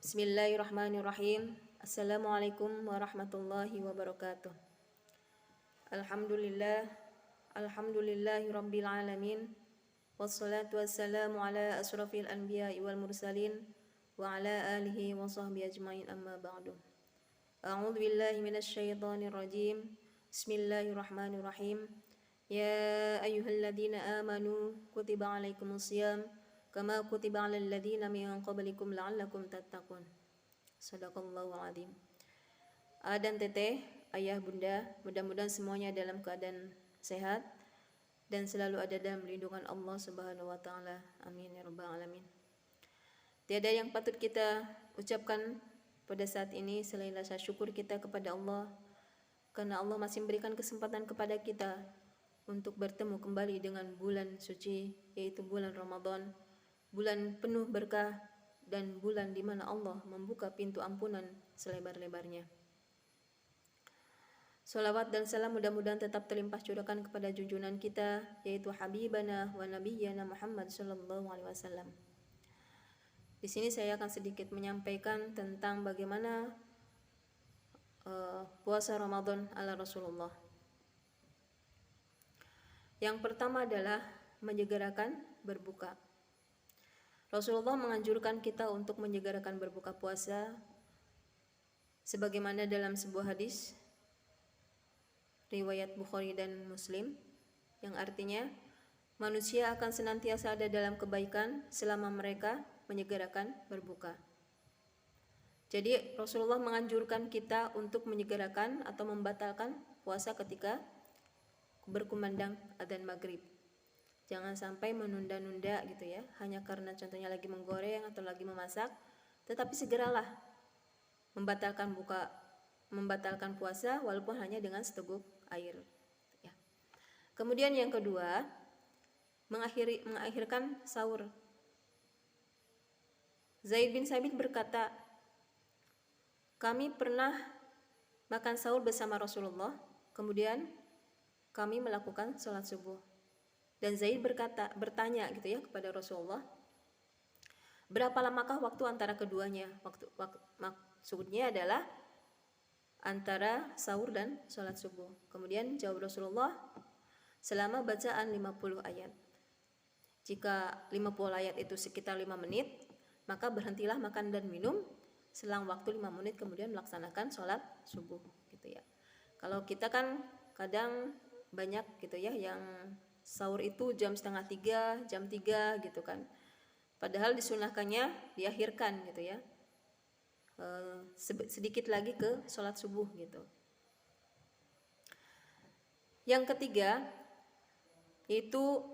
Bismillahirrahmanirrahim. Assalamualaikum warahmatullahi wabarakatuh. Alhamdulillah, alhamdulillahi rabbil alamin. Wassalatu wassalamu ala asrafil anbiya'i wal mursalin wa ala alihi wa sahbihi ajmain, amma ba'du. A'udzu billahi minasy syaithanir rajim. Bismillahirrahmanirrahim. Ya ayyuhalladzina amanu kutiba alaikumusiyam kama kutiba alal ladzina min qablikum la'allakum tattaqun. Shadaqallahu adzim. Dan teteh, ayah bunda, mudah-mudahan semuanya dalam keadaan sehat dan selalu ada dalam lindungan Allah Subhanahu wa taala. Amin ya rabbal alamin. Tiada yang patut kita ucapkan pada saat ini selain rasa syukur kita kepada Allah, karena Allah masih memberikan kesempatan kepada kita untuk bertemu kembali dengan bulan suci, yaitu bulan Ramadan, bulan penuh berkah dan bulan di mana Allah membuka pintu ampunan selebar-lebarnya. Salawat dan salam mudah-mudahan tetap terlimpah curahkan kepada junjungan kita, yaitu Habibana wa Nabiyyana Muhammad sallallahu alaihi wasallam. Di sini saya akan sedikit menyampaikan tentang bagaimana puasa Ramadan ala Rasulullah. Yang pertama adalah menyegerakan berbuka. Rasulullah menganjurkan kita untuk menyegerakan berbuka puasa sebagaimana dalam sebuah hadis riwayat Bukhari dan Muslim, yang artinya manusia akan senantiasa ada dalam kebaikan selama mereka menyegerakan berbuka. Jadi Rasulullah menganjurkan kita untuk menyegerakan atau membatalkan puasa ketika berkumandang adzan maghrib. Jangan sampai menunda-nunda gitu ya, hanya karena contohnya lagi menggoreng atau lagi memasak, tetapi segeralah membatalkan puasa walaupun hanya dengan seteguk air ya. Kemudian yang kedua, mengakhirkan sahur. Zaid bin Sabit berkata, kami pernah makan sahur bersama Rasulullah, kemudian kami melakukan sholat subuh. Dan Zaid bertanya gitu ya kepada Rasulullah, berapa lamakah waktu antara keduanya? Maksudnya adalah antara sahur dan sholat subuh. Kemudian jawab Rasulullah, selama bacaan 50 ayat. Jika 50 ayat itu sekitar 5 menit, maka berhentilah makan dan minum selang waktu 5 menit, kemudian melaksanakan sholat subuh gitu ya. Kalau kita kan kadang banyak gitu ya yang sahur itu jam 2:30, jam 3 gitu kan. Padahal disunahkannya diakhirkan gitu ya, sedikit lagi ke sholat subuh gitu. Yang ketiga, yaitu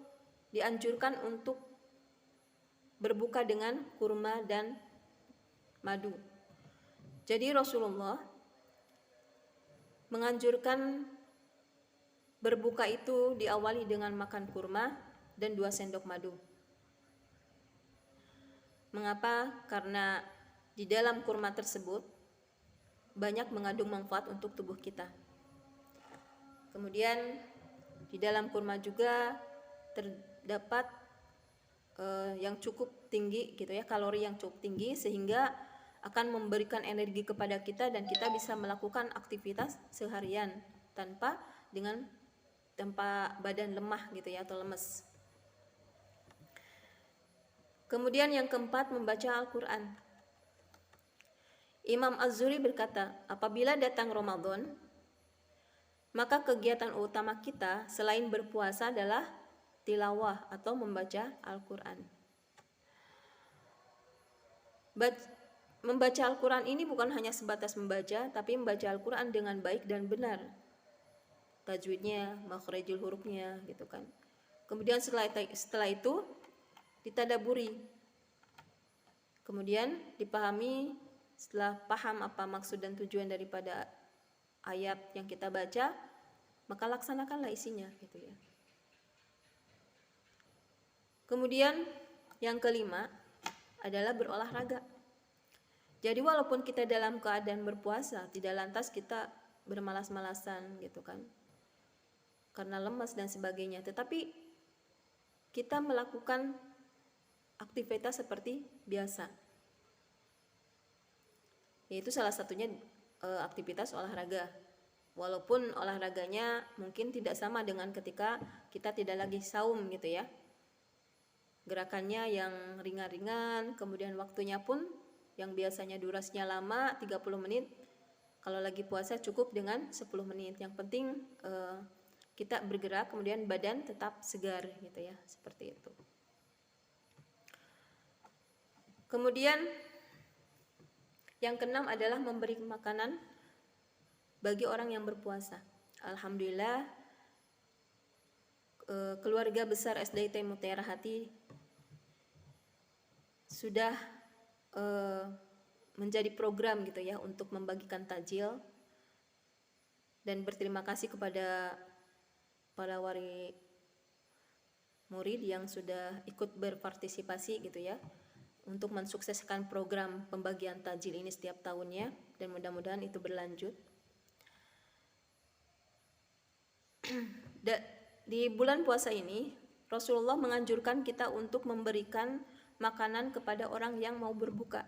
dianjurkan untuk berbuka dengan kurma dan madu. Jadi Rasulullah menganjurkan berbuka itu diawali dengan makan kurma dan 2 sendok madu. Mengapa? Karena di dalam kurma tersebut banyak mengandung manfaat untuk tubuh kita. Kemudian di dalam kurma juga terdapat yang cukup tinggi gitu ya, kalori yang cukup tinggi sehingga akan memberikan energi kepada kita dan kita bisa melakukan aktivitas seharian tanpa badan lemah gitu ya atau lemes. Kemudian yang keempat, membaca Al-Quran. Imam Az-Zuhri berkata, apabila datang Ramadan, maka kegiatan utama kita selain berpuasa adalah tilawah atau membaca Al-Quran. Membaca Al-Quran ini bukan hanya sebatas membaca, tapi membaca Al-Quran dengan baik dan benar. Tajwidnya, makhrajul hurufnya gitu kan. Kemudian setelah itu ditadaburi. Kemudian dipahami, setelah paham apa maksud dan tujuan daripada ayat yang kita baca, maka laksanakanlah isinya gitu ya. Kemudian yang kelima adalah berolahraga. Jadi walaupun kita dalam keadaan berpuasa, tidak lantas kita bermalas-malasan gitu kan, karena lemas dan sebagainya, tetapi kita melakukan aktivitas seperti biasa. yaitu salah satunya aktivitas olahraga. Walaupun olahraganya mungkin tidak sama dengan ketika kita tidak lagi saum gitu ya. Gerakannya yang ringan-ringan, kemudian waktunya pun yang biasanya durasinya lama 30 menit, kalau lagi puasa cukup dengan 10 menit. Yang penting kita bergerak, kemudian badan tetap segar gitu ya, seperti itu. Kemudian yang keenam adalah memberi makanan bagi orang yang berpuasa. Alhamdulillah keluarga besar SDIT Mutiara Hati sudah menjadi program gitu ya untuk membagikan takjil, dan berterima kasih kepada para wali murid yang sudah ikut berpartisipasi gitu ya untuk mensukseskan program pembagian takjil ini setiap tahunnya, dan mudah-mudahan itu berlanjut. Di bulan puasa ini Rasulullah menganjurkan kita untuk memberikan makanan kepada orang yang mau berbuka.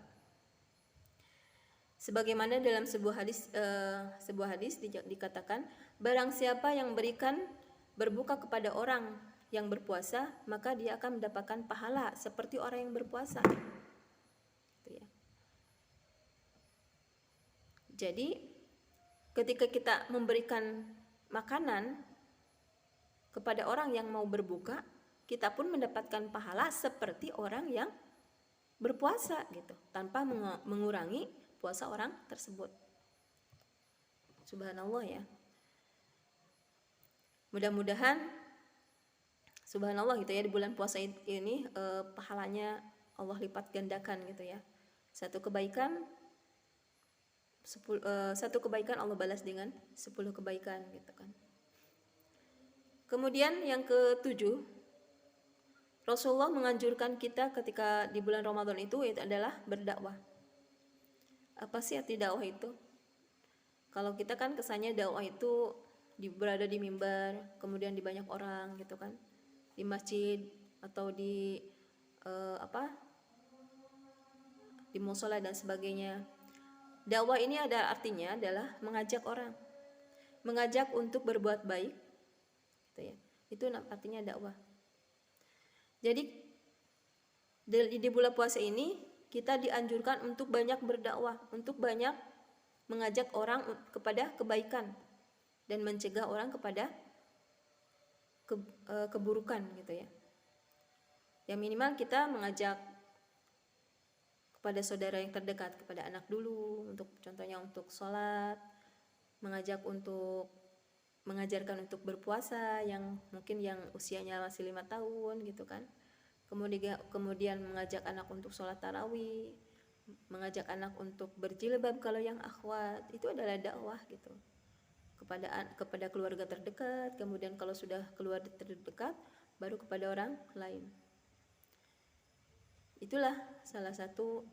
Sebagaimana dalam sebuah hadis dikatakan, barang siapa yang berikan berbuka kepada orang yang berpuasa, maka dia akan mendapatkan pahala seperti orang yang berpuasa. Gitu ya. Jadi ketika kita memberikan makanan kepada orang yang mau berbuka, kita pun mendapatkan pahala seperti orang yang berpuasa gitu, tanpa mengurangi puasa orang tersebut. Subhanallah ya. Mudah-mudahan subhanallah gitu ya, di bulan puasa ini pahalanya Allah lipat gandakan gitu ya. Satu kebaikan Allah balas dengan 10 kebaikan gitu kan. Kemudian yang ke-7, Rasulullah menganjurkan kita ketika di bulan Ramadan itu adalah berdakwah. Apa sih arti dakwah itu? Kalau kita kan kesannya dakwah itu berada di mimbar, kemudian di banyak orang gitu kan, di masjid atau di di musola dan sebagainya. Dakwah ini artinya adalah mengajak orang, mengajak untuk berbuat baik. Gitu ya. Itu artinya dakwah. Jadi di bulan puasa ini kita dianjurkan untuk banyak berdakwah, untuk banyak mengajak orang kepada kebaikan dan mencegah orang kepada keburukan gitu ya. Yang minimal kita mengajak kepada saudara yang terdekat, kepada anak dulu, untuk contohnya untuk sholat, mengajak untuk mengajarkan untuk berpuasa yang mungkin yang usianya masih 5 tahun gitu kan. Kemudian mengajak anak untuk sholat tarawih, mengajak anak untuk berjilbab kalau yang akhwat, itu adalah dakwah gitu kepada keluarga terdekat. Kemudian kalau sudah keluarga terdekat, baru kepada orang lain. Itulah salah satu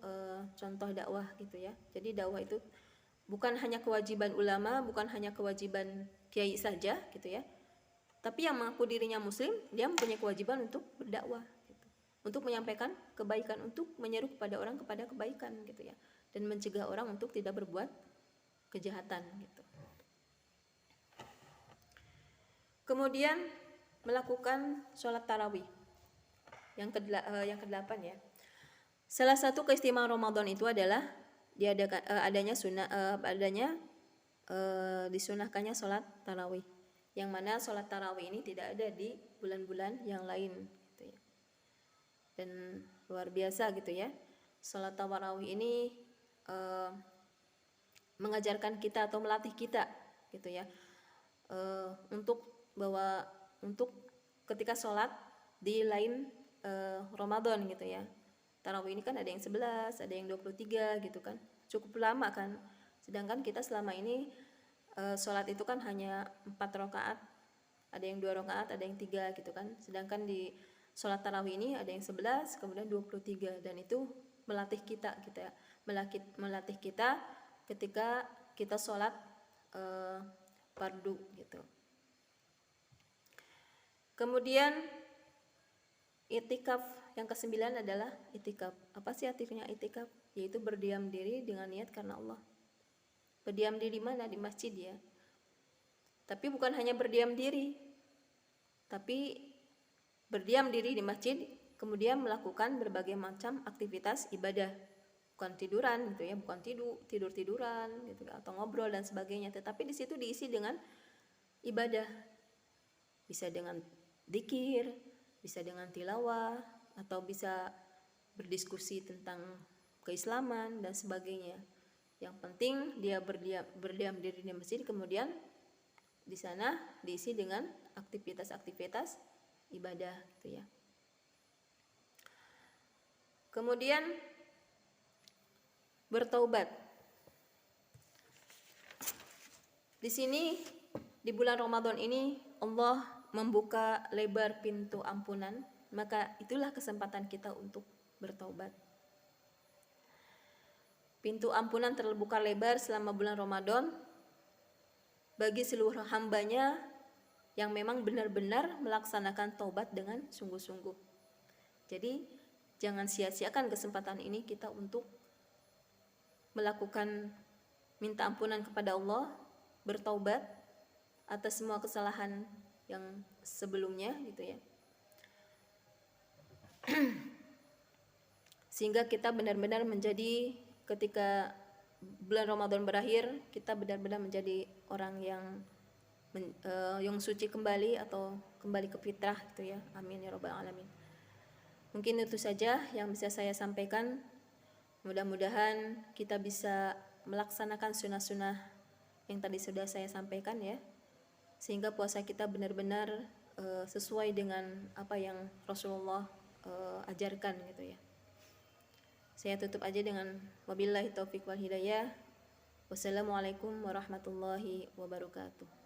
contoh dakwah gitu ya. Jadi dakwah itu bukan hanya kewajiban ulama, bukan hanya kewajiban kiai saja gitu ya, tapi yang mengaku dirinya muslim, dia mempunyai kewajiban untuk berdakwah gitu, untuk menyampaikan kebaikan, untuk menyeru kepada orang kepada kebaikan gitu ya, dan mencegah orang untuk tidak berbuat kejahatan gitu. Kemudian melakukan sholat tarawih yang ke-8 ya. Salah satu keistimewaan Ramadan itu adalah disunahkannya sholat tarawih, yang mana sholat tarawih ini tidak ada di bulan-bulan yang lain gitu ya. Dan luar biasa gitu ya, sholat tarawih ini mengajarkan kita atau melatih kita gitu ya, untuk ketika sholat di lain Ramadan gitu ya. Tarawih ini kan ada yang 11, ada yang 23 gitu kan, cukup lama kan. Sedangkan kita selama ini sholat itu kan hanya 4 rakaat, ada yang 2 rakaat, ada yang 3 gitu kan. Sedangkan di sholat tarawih ini ada yang 11, kemudian 23, dan itu melatih kita ketika kita sholat fardu gitu. Kemudian itikaf yang ke-9 adalah itikaf. Apa sih artinya itikaf? Yaitu berdiam diri dengan niat karena Allah. Berdiam diri mana? Di masjid ya. Tapi bukan hanya berdiam diri, tapi berdiam diri di masjid, kemudian melakukan berbagai macam aktivitas ibadah. Bukan tiduran gitu ya, bukan tiduran gitu atau ngobrol dan sebagainya, tetapi di situ diisi dengan ibadah. Bisa dengan dzikir, bisa dengan tilawah, atau bisa berdiskusi tentang keislaman dan sebagainya. Yang penting dia berdiam diri di masjid, kemudian di sana diisi dengan aktivitas-aktivitas ibadah gitu ya. Kemudian bertaubat. Di sini di bulan Ramadan ini Allah membuka lebar pintu ampunan, maka itulah kesempatan kita untuk bertaubat. Pintu ampunan terbuka lebar selama bulan Ramadan bagi seluruh hambanya yang memang benar-benar melaksanakan taubat dengan sungguh-sungguh. Jadi jangan sia-siakan kesempatan ini kita untuk melakukan minta ampunan kepada Allah, bertaubat atas semua kesalahan yang sebelumnya gitu ya. Sehingga kita benar-benar menjadi, ketika bulan Ramadan berakhir, kita benar-benar menjadi orang yang suci kembali atau kembali ke fitrah gitu ya. Amin ya rabbal alamin. Mungkin itu saja yang bisa saya sampaikan. Mudah-mudahan kita bisa melaksanakan sunnah-sunnah yang tadi sudah saya sampaikan ya, sehingga puasa kita benar-benar sesuai dengan apa yang Rasulullah ajarkan gitu ya. Saya tutup aja dengan wabillahi taufiq wal hidayah. Wassalamualaikum warahmatullahi wabarakatuh.